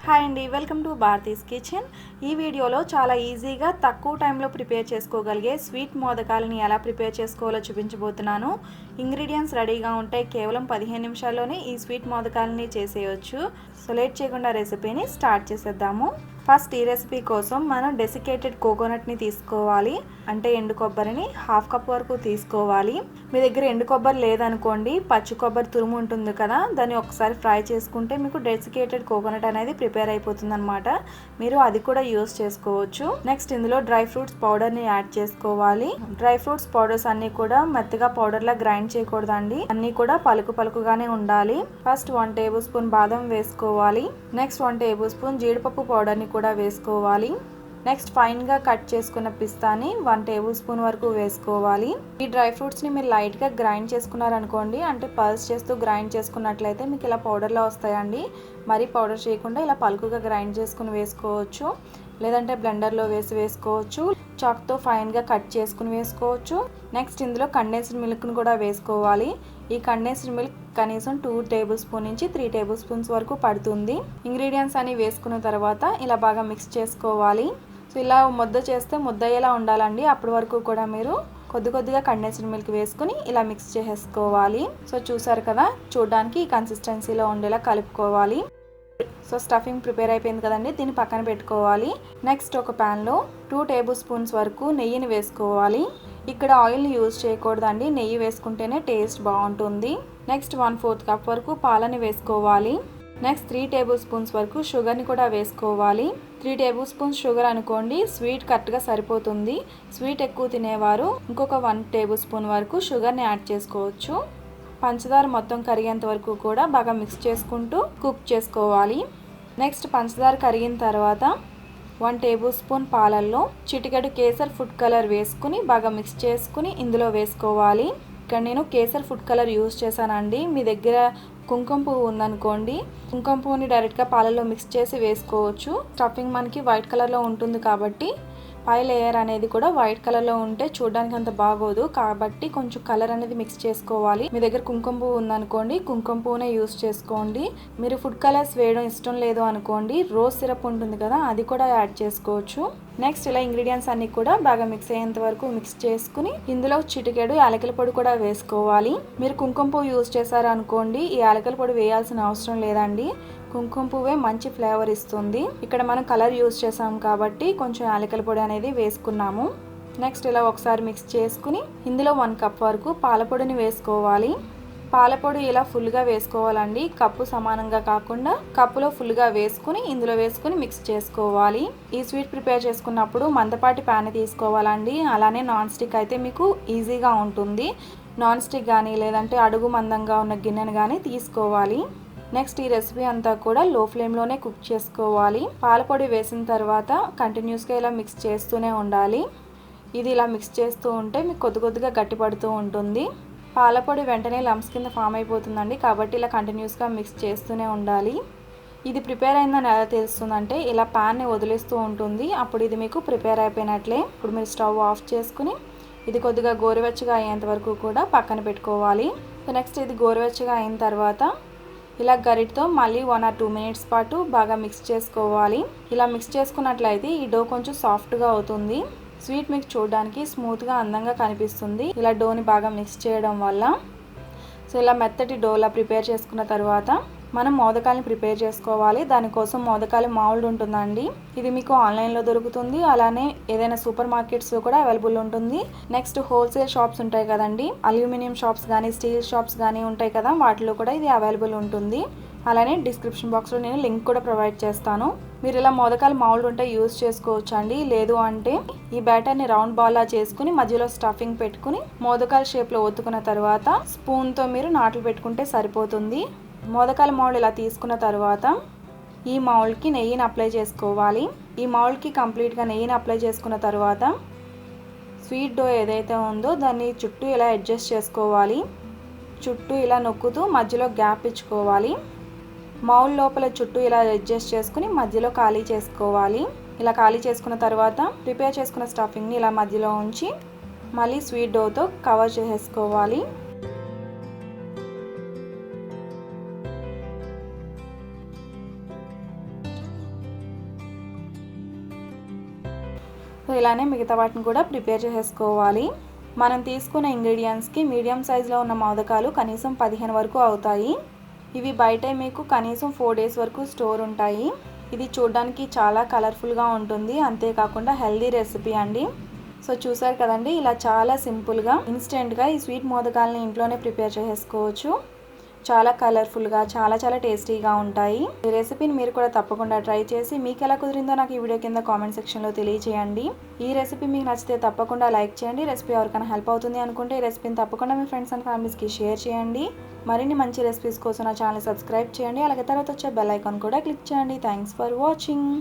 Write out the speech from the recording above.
Hi అండి, welcome to Bharati's kitchen. ఈ వీడియోలో చాలా ఈజీగా తక్కువ టైంలో ప్రిపేర్ చేసుకోగలిగే స్వీట్ మోదకాలని ఎలా ప్రిపేర్ చేసుకోవాలో చూపించబోతున్నాను. ఇంగ్రీడియంట్స్ రెడీగా ఉంటాయి. కేవలం 15 నిమిషాల్లోనే ఈ స్వీట్ మోదకాలని చేసేయచ్చు. సో లేట్ చేయకుండా రెసిపీని స్టార్ట్ చేసేద్దాము. ఫస్ట్ ఈ రెసిపీ కోసం మనం డెసికేటెడ్ కోకోనట్ని తీసుకోవాలి. అంటే ఎండు కొబ్బరిని 1/2 కప్ వరకు తీసుకోవాలి. మీ దగ్గర ఎండు కొబ్బరి లేదనుకోండి, పచ్చి కొబ్బరి తురుము ఉంటుంది కదా, దాన్ని ఒకసారి ఫ్రై చేసుకుంటే మీకు డెసికేటెడ్ కోకోనట్ అనేది ప్రిపేర్ అయిపోతుంది అనమాట. మీరు అది కూడా యూస్ చేసుకోవచ్చు. నెక్స్ట్ ఇందులో డ్రై ఫ్రూట్స్ పౌడర్ని యాడ్ చేసుకోవాలి. డ్రై ఫ్రూట్స్ పౌడర్స్ అన్ని కూడా మెత్తగా పౌడర్లా గ్రైండ్ చేయకూడదండి, అన్ని కూడా పలుకుగానే ఉండాలి. ఫస్ట్ 1 టేబుల్ స్పూన్ బాదం వేసుకోవాలి. నెక్స్ట్ 1 టేబుల్ స్పూన్ జీడిపప్పు పౌడర్ని కూడా వేసుకోవాలి. నెక్స్ట్ ఫైన్గా కట్ చేసుకున్న పిస్తాని 1 టేబుల్ స్పూన్ వరకు వేసుకోవాలి. ఈ డ్రై ఫ్రూట్స్ని మీరు లైట్గా గ్రైండ్ చేసుకున్నారనుకోండి, అంటే పల్స్ చేస్తూ గ్రైండ్ చేసుకున్నట్లయితే మీకు ఇలా పౌడర్లో వస్తాయండి. మరీ పౌడర్ చేయకుండా ఇలా పలుకుగా గ్రైండ్ చేసుకుని వేసుకోవచ్చు, లేదంటే బ్లెండర్లో వేసుకోవచ్చు. చాక్తో ఫైన్గా కట్ చేసుకుని వేసుకోవచ్చు. నెక్స్ట్ ఇందులో కండెన్స్డ్ మిల్క్ని కూడా వేసుకోవాలి. ఈ కండెన్స్డ్ మిల్క్ కనీసం 2 టేబుల్ స్పూన్ నుంచి 3 టేబుల్ స్పూన్స్ వరకు పడుతుంది. ఇంగ్రీడియంట్స్ అన్ని వేసుకున్న తర్వాత ఇలా బాగా మిక్స్ చేసుకోవాలి. సో ఇలా ముద్ద చేస్తే ముద్ద అయ్యేలా ఉండాలండి. అప్పటి వరకు కూడా మీరు కొద్దిగా కండెన్స్డ్ మిల్క్ వేసుకుని ఇలా మిక్స్ చేసుకోవాలి. సో చూసారు కదా, చూడడానికి ఈ కన్సిస్టెన్సీలో ఉండేలా కలుపుకోవాలి. సో స్టఫింగ్ ప్రిపేర్ అయిపోయింది కదండి, దీన్ని పక్కన పెట్టుకోవాలి. నెక్స్ట్ ఒక ప్యాన్లో 2 టేబుల్ స్పూన్స్ వరకు నెయ్యిని వేసుకోవాలి. ఇక్కడ ఆయిల్ని యూజ్ చేయకూడదండి, నెయ్యి వేసుకుంటేనే టేస్ట్ బాగుంటుంది. నెక్స్ట్ 1/4 కప్ వరకు పాలని వేసుకోవాలి. నెక్స్ట్ 3 టేబుల్ స్పూన్స్ వరకు షుగర్ని కూడా వేసుకోవాలి. 3 టేబుల్ స్పూన్స్ షుగర్ అనుకోండి, స్వీట్ కరెక్ట్గా సరిపోతుంది. స్వీట్ ఎక్కువ తినేవారు ఇంకొక 1 టేబుల్ స్పూన్ వరకు షుగర్ని యాడ్ చేసుకోవచ్చు. పంచదార మొత్తం కరిగేంత వరకు కూడా బాగా మిక్స్ చేసుకుంటూ కుక్ చేసుకోవాలి. నెక్స్ట్ పంచదార కరిగిన తర్వాత 1 టేబుల్ స్పూన్ పాలల్లో చిటికెడు కేసర్ ఫుడ్ కలర్ వేసుకుని బాగా మిక్స్ చేసుకుని ఇందులో వేసుకోవాలి. ఇక్కడ నేను కేసర్ ఫుడ్ కలర్ యూజ్ చేశానండి. మీ దగ్గర కుంకుమ పువ్వు ఉందనుకోండి, కుంకుమ పువ్వుని డైరెక్ట్గా పాలల్లో మిక్స్ చేసి వేసుకోవచ్చు. స్టఫింగ్ మనకి వైట్ కలర్లో ఉంటుంది కాబట్టి పై లేయర్ అనేది కూడా వైట్ కలర్లో ఉంటే చూడడానికి అంత బాగోదు, కాబట్టి కొంచెం కలర్ అనేది మిక్స్ చేసుకోవాలి. మీ దగ్గర కుంకుమ పువ్వు ఉందనుకోండి, కుంకుమ పువ్వునే యూస్ చేసుకోండి. మీరు ఫుడ్ కలర్స్ వేయడం ఇష్టం లేదు అనుకోండి, రోజ్ సిరప్ ఉంటుంది కదా, అది కూడా యాడ్ చేసుకోవచ్చు. నెక్స్ట్ ఇలా ఇంగ్రీడియంట్స్ అన్ని కూడా బాగా మిక్స్ అయ్యేంత వరకు మిక్స్ చేసుకుని ఇందులో చిటికెడు యాలకుల పొడి కూడా వేసుకోవాలి. మీరు కుంకుమ పువ్వు యూజ్ చేశారు అనుకోండి, ఈ యాలకుల పొడి వేయాల్సిన అవసరం లేదండి, కుంకుమ పువ్వే మంచి ఫ్లేవర్ ఇస్తుంది. ఇక్కడ మనం కలర్ యూజ్ చేసాం కాబట్టి కొంచెం యాలకుల పొడి అనేది వేసుకున్నాము. నెక్స్ట్ ఇలా ఒకసారి మిక్స్ చేసుకుని ఇందులో 1 కప్ వరకు పాలపొడిని వేసుకోవాలి. పాలపొడి ఇలా ఫుల్గా వేసుకోవాలండి, కప్పు సమానంగా కాకుండా కప్పులో ఫుల్గా వేసుకుని ఇందులో వేసుకుని మిక్స్ చేసుకోవాలి. ఈ స్వీట్ ప్రిపేర్ చేసుకున్నప్పుడు మందపాటి ప్యాన్ తీసుకోవాలండి. అలానే నాన్ స్టిక్ అయితే మీకు ఈజీగా ఉంటుంది. నాన్ స్టిక్ కానీ లేదంటే అడుగు మందంగా ఉన్న గిన్నెను కానీ తీసుకోవాలి. నెక్స్ట్ ఈ రెసిపీ అంతా కూడా లో ఫ్లేమ్లోనే కుక్ చేసుకోవాలి. పాలపొడి వేసిన తర్వాత కంటిన్యూస్గా ఇలా మిక్స్ చేస్తూనే ఉండాలి. ఇది ఇలా మిక్స్ చేస్తూ ఉంటే మీకు కొద్దిగా గట్టిపడుతూ ఉంటుంది. పాలపొడి వెంటనే లంప్స్ కింద ఫామ్ అయిపోతుందండి, కాబట్టి ఇలా కంటిన్యూస్గా మిక్స్ చేస్తూనే ఉండాలి. ఇది ప్రిపేర్ అయిందని ఎలా తెలుస్తుందంటే ఇలా ప్యాన్ని వదిలేస్తూ ఉంటుంది, అప్పుడు ఇది మీకు ప్రిపేర్ అయిపోయినట్లే. ఇప్పుడు మీరు స్టవ్ ఆఫ్ చేసుకుని ఇది కొద్దిగా గోరువెచ్చగా అయ్యేంత వరకు కూడా పక్కన పెట్టుకోవాలి. సో నెక్స్ట్ ఇది గోరువెచ్చగా అయిన తర్వాత ఇలా గరిటతో మళ్ళీ 1 or 2 మినిట్స్ పాటు బాగా మిక్స్ చేసుకోవాలి. ఇలా మిక్స్ చేసుకున్నట్లయితే ఈ డో కొంచెం సాఫ్ట్గా అవుతుంది. స్వీట్ మిక్స్ చూడడానికి స్మూత్గా అందంగా కనిపిస్తుంది ఇలా డోని బాగా మిక్స్ చేయడం వల్ల. సో ఇలా మెత్తటి డోలా ప్రిపేర్ చేసుకున్న తర్వాత మనం మోదకాలని ప్రిపేర్ చేసుకోవాలి. దానికోసం మోదకాల మౌల్డ్ ఉంటుందండి, ఇది మీకు ఆన్లైన్లో దొరుకుతుంది, అలానే ఏదైనా సూపర్ మార్కెట్స్లో కూడా అవైలబుల్ ఉంటుంది. నెక్స్ట్ హోల్సేల్ షాప్స్ ఉంటాయి కదండి, అల్యూమినియం షాప్స్ కానీ స్టీల్ షాప్స్ కానీ ఉంటాయి కదా, వాటిలో కూడా ఇది అవైలబుల్ ఉంటుంది. అలానే డిస్క్రిప్షన్ బాక్స్లో నేను లింక్ కూడా ప్రొవైడ్ చేస్తాను. మీరు ఇలా మోదకాల మౌల్డ్ ఉంటే యూజ్ చేసుకోవచ్చు అండి. లేదు అంటే ఈ బ్యాటర్ని రౌండ్ బాల్లా చేసుకుని మధ్యలో స్టఫింగ్ పెట్టుకుని మోదకాల షేప్లో ఒత్తుకున్న తర్వాత స్పూన్తో మీరు నాట్లు పెట్టుకుంటే సరిపోతుంది. మోదకాల మౌల్డ్ ఇలా తీసుకున్న తర్వాత ఈ మౌల్డ్కి నెయ్యిని అప్లై చేసుకోవాలి. ఈ మౌల్డ్కి కంప్లీట్గా నెయ్యిని అప్లై చేసుకున్న తర్వాత స్వీట్ డో ఏదైతే ఉందో దాన్ని చుట్టూ ఇలా అడ్జస్ట్ చేసుకోవాలి. చుట్టూ ఇలా నొక్కుతూ మధ్యలో గ్యాప్ ఇచ్చుకోవాలి. మౌల్డ్ లోపల చుట్టూ ఇలా అడ్జస్ట్ చేసుకుని మధ్యలో ఖాళీ చేసుకోవాలి. ఇలా ఖాళీ చేసుకున్న తర్వాత ప్రిపేర్ చేసుకున్న స్టఫింగ్ని ఇలా మధ్యలో ఉంచి మళ్ళీ స్వీట్ డోతో కవర్ చేసుకోవాలి. సో ఇలానే మిగతా వాటిని కూడా ప్రిపేర్ చేసేసుకోవాలి. మనం తీసుకున్న ఇంగ్రీడియంట్స్కి మీడియం సైజులో ఉన్న మోదకాలు కనీసం 15 వరకు అవుతాయి. ఇవి బయట మీకు కనీసం 4 డేస్ వరకు స్టోర్ ఉంటాయి. ఇది చూడడానికి చాలా కలర్ఫుల్గా ఉంటుంది, అంతేకాకుండా హెల్దీ రెసిపీ అండి. సో చూసారు కదండి, ఇలా చాలా సింపుల్గా ఇన్స్టెంట్గా ఈ స్వీట్ మోదకాలని ఇంట్లోనే ప్రిపేర్ చేసుకోవచ్చు. చాలా కలర్ఫుల్గా చాలా టేస్టీగా ఉంటాయి. ఈ రెసిపీని మీరు కూడా తప్పకుండా ట్రై చేసి మీకు ఎలా కుదిరిందో నాకు ఈ వీడియో కింద కామెంట్ సెక్షన్లో తెలియజేయండి. ఈ రెసిపీ మీకు నచ్చితే తప్పకుండా లైక్ చేయండి. రెసిపీ ఎవరికైనా హెల్ప్ అవుతుంది అనుకుంటే ఈ రెసిపీని తప్పకుండా మీ ఫ్రెండ్స్ అండ్ ఫ్యామిలీస్కి షేర్ చేయండి. మరిన్ని మంచి రెసిపీస్ కోసం నా ఛానల్ సబ్స్క్రైబ్ చేయండి. అలాగే తర్వాత వచ్చే బెల్ ఐకాన్ కూడా క్లిక్ చేయండి. Thanks for watching.